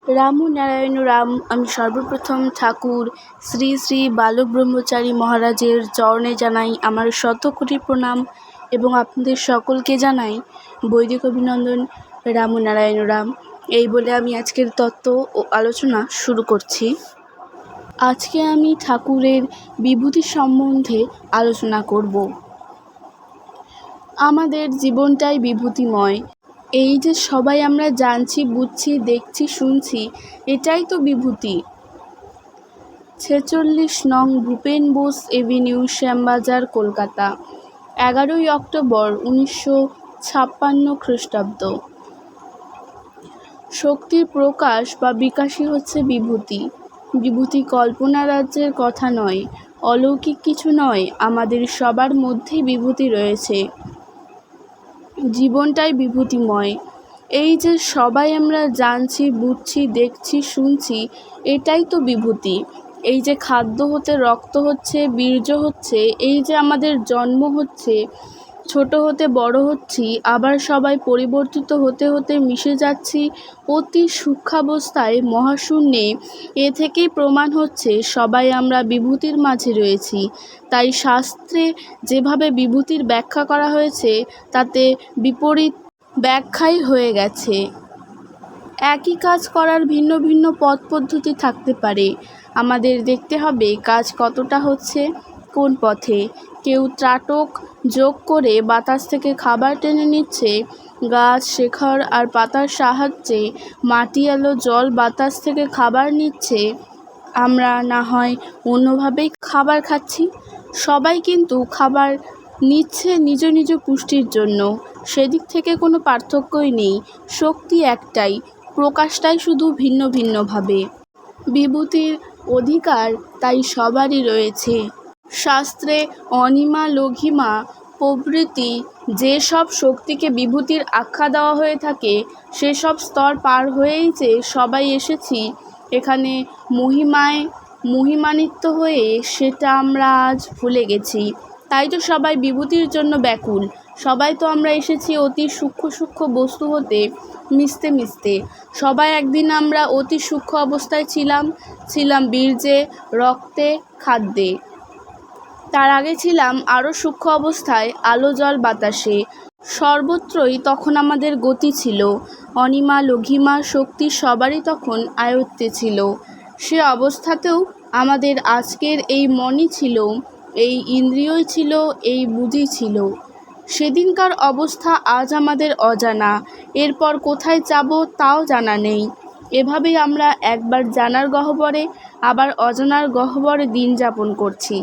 রাম নারায়ণ রাম। আমি সর্বপ্রথম ঠাকুর শ্রী শ্রী বালক ব্রহ্মচারী মহারাজের চরণে জানাই আমার শতকোটি প্রণাম এবং আপনাদের সকলকে জানাই বৈদিক অভিনন্দন। রাম নারায়ণ রাম এই বলে আমি আজকের তত্ত্ব ও আলোচনা শুরু করছি। আজকে আমি ঠাকুরের বিভূতি সম্বন্ধে আলোচনা করব। আমাদের জীবনটাই বিভূতিময়। এই যে সবাই আমরা জানছি, বুঝছি, দেখছি, শুনছি, এটাই তো বিভূতি। 46 নং ভূপেন বোস এভিনিউ, শ্যামবাজার, কলকাতা, 11ই অক্টোবর 1956 খ্রিস্টাব্দ। শক্তির প্রকাশ বা বিকাশই হচ্ছে বিভূতি। বিভূতি কল্পনা রাজ্যের কথা নয়, অলৌকিক কিছু নয়, আমাদের সবার মধ্যেই বিভূতি রয়েছে। জীবনটাই বিভূতিময়। এই যে সবাই আমরা জানছি, বুঝছি, দেখছি, শুনছি, এটাই তো বিভূতি। এই যে খাদ্য হতে রক্ত হচ্ছে, বীর্য হচ্ছে, এই যে আমাদের জন্ম হচ্ছে, ছোট হতে বড় হচ্ছি, আবার সবাই পরিবর্তিত হতে হতে মিশে যাচ্ছি অতি সূক্ষ্মাবস্থায় মহাশূন্যে, এ থেকেই প্রমাণ হচ্ছে সবাই আমরা বিভূতির মাঝে রয়েছি। তাই শাস্ত্রে যেভাবে বিভূতির ব্যাখ্যা করা হয়েছে তাতে বিপরীত ব্যাখ্যাই হয়ে গেছে। একই কাজ করার ভিন্ন ভিন্ন পথ পদ্ধতি থাকতে পারে। আমাদের দেখতে হবে কাজ কতটা হচ্ছে, কোন পথে। কেউ ত্রাটক যোগ করে বাতাস থেকে খাবার টেনে নিচ্ছে, গাছ, শেকড় আর পাতার সাহায্যে মাটি, আলো, জল, বাতাস থেকে খাবার নিচ্ছে। আমরা না হয় অন্যভাবেই খাবার খাচ্ছি। সবাই কিন্তু খাবার নিচ্ছে নিজ নিজ পুষ্টির জন্য। সেদিক থেকে কোনো পার্থক্যই নেই। শক্তি একটাই, প্রকাশটাই শুধু ভিন্ন ভিন্নভাবে। বিভূতির অধিকার তাই সবারই রয়েছে। শাস্ত্রে অনিমা, লঘিমা প্রভৃতি যেসব শক্তিকে বিভূতির আখ্যা দেওয়া হয়ে থাকে, সেসব স্তর পার হয়েই যে সবাই এসেছি এখানে মহিমায় মহিমান্বিত হয়ে, সেটা আমরা আজ ভুলে গেছি। তাই তো সবাই বিভূতির জন্য ব্যাকুল। সবাই তো আমরা এসেছি অতি সূক্ষ্ম সূক্ষ্ম বস্তু হতে মিশতে মিশতে। সবাই একদিন আমরা অতি সূক্ষ্ম অবস্থায় ছিলাম বীর্যে, রক্তে, খাদ্যে। তার আগে ছিলাম আরও সূক্ষ্ম অবস্থায় আলো, জল, বাতাসে। সর্বত্রই তখন আমাদের গতি ছিল। অনিমা, লঘিমা শক্তি সবারই তখন আয়ত্তে ছিল। সে অবস্থাতেও আমাদের আজকের এই মনই ছিল, এই ইন্দ্রিয়ই ছিল, এই বুদ্ধি ছিল। সেদিনকার অবস্থা আজ আমাদের অজানা। এরপর কোথায় যাব তাও জানা নেই। এভাবেই আমরা একবার জানার গহ্বরে, আবার অজানার গহ্বরে দিন যাপন করছি।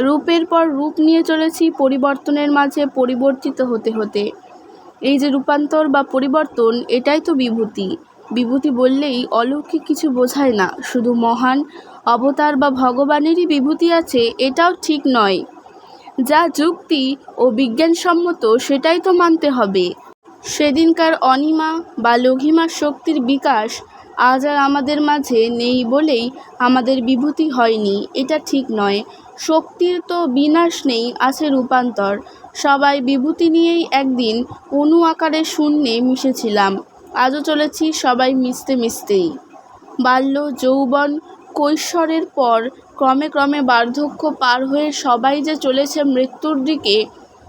রূপের পর রূপ নিয়ে চলেছি পরিবর্তনের মাঝে, পরিবর্তিত হতে হতে। এই যে রূপান্তর বা পরিবর্তন, এটাই তো বিভূতি। বিভূতি বললেই অলৌকিক কিছু বোঝায় না, শুধু মহান অবতার বা ভগবানেরই বিভূতি আছে এটাও ঠিক নয়। যা যুক্তি ও বিজ্ঞানসম্মত সেটাই তো মানতে হবে। সেদিনকার অনিমা বা লঘিমা শক্তির বিকাশ আজ আর আমাদের মাঝে নেই বলেই আমাদের বিভূতি হয়নি, এটা ঠিক নয়। শক্তির তো বিনাশ নেই, আছে রূপান্তর। সবাই বিভূতি নিয়েই একদিন অণু আকারে শূন্যে মিশেছিলাম, আজও চলেছি সবাই মিশতে মিশতেই। বাল্য, যৌবন, কৈশোরের পর ক্রমে ক্রমে বার্ধক্য পার হয়ে সবাই যে চলেছে মৃত্যুর দিকে,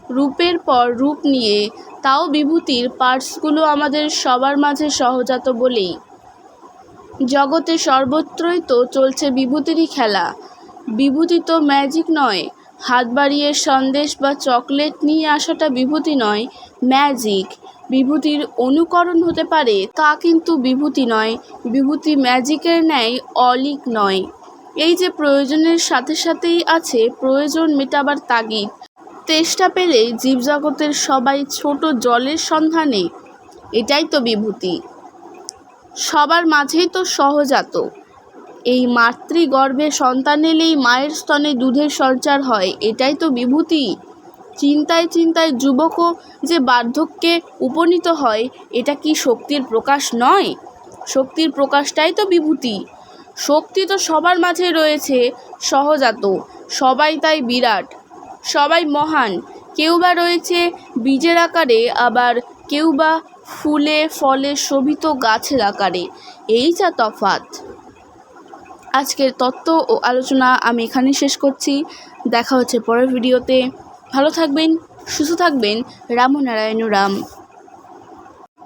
রূপের পর রূপ নিয়ে। তাও বিভূতির পার্টসগুলো আমাদের সবার মাঝে সহজাত বলেই। জগতে সর্বত্রই তো চলছে বিভূতিরই খেলা। বিভূতি তো ম্যাজিক নয়। হাত বাড়িয়ে সন্দেশ বা চকলেট নিয়ে আসাটা বিভূতি নয়, ম্যাজিক। বিভূতির অনুকরণ হতে পারে, তা কিন্তু বিভূতি নয়। বিভূতি ম্যাজিকের ন্যায় অলীক নয়। এই যে প্রয়োজনের সাথে সাথেই আছে প্রয়োজন মেটাবার তাগিদ। তেষ্টা পেলে জীবজগতের সবাই ছোট জলের সন্ধানে, এটাই তো বিভূতি। সবার মাঝেই তো সহজাত। এই মাতৃগর্ভে সন্তান এলেই মায়ের স্তনে দুধের সঞ্চার হয়, এটাই তো বিভূতি। চিন্তায় চিন্তায় যুবকও যে বার্ধক্যে উপনীত হয়, এটা কি শক্তির প্রকাশ নয়? শক্তির প্রকাশটাই তো বিভূতি। শক্তি তো সবার মাঝে রয়েছে, সহজাত। সবাই তাই বিরাট, সবাই মহান। কেউ বা রয়েছে বীজের আকারে, আবার কেউ বা ফুলে ফলে শোভিত গাছের আকারে। এই যা তফাৎ। আজকের তত্ত্ব ও আলোচনা আমি এখানেই শেষ করছি। দেখা হচ্ছে পরের ভিডিওতে। ভালো থাকবেন, সুস্থ থাকবেন। রামনারায়ণ রাম।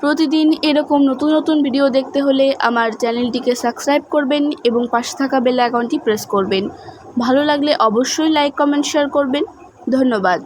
প্রতিদিন এরকম নতুন নতুন ভিডিও দেখতে হলে আমার চ্যানেলটিকে সাবস্ক্রাইব করবেন এবং পাশে থাকা বেল আইকনটি প্রেস করবেন। ভালো লাগলে অবশ্যই লাইক, কমেন্ট, শেয়ার করবেন। ধন্যবাদ।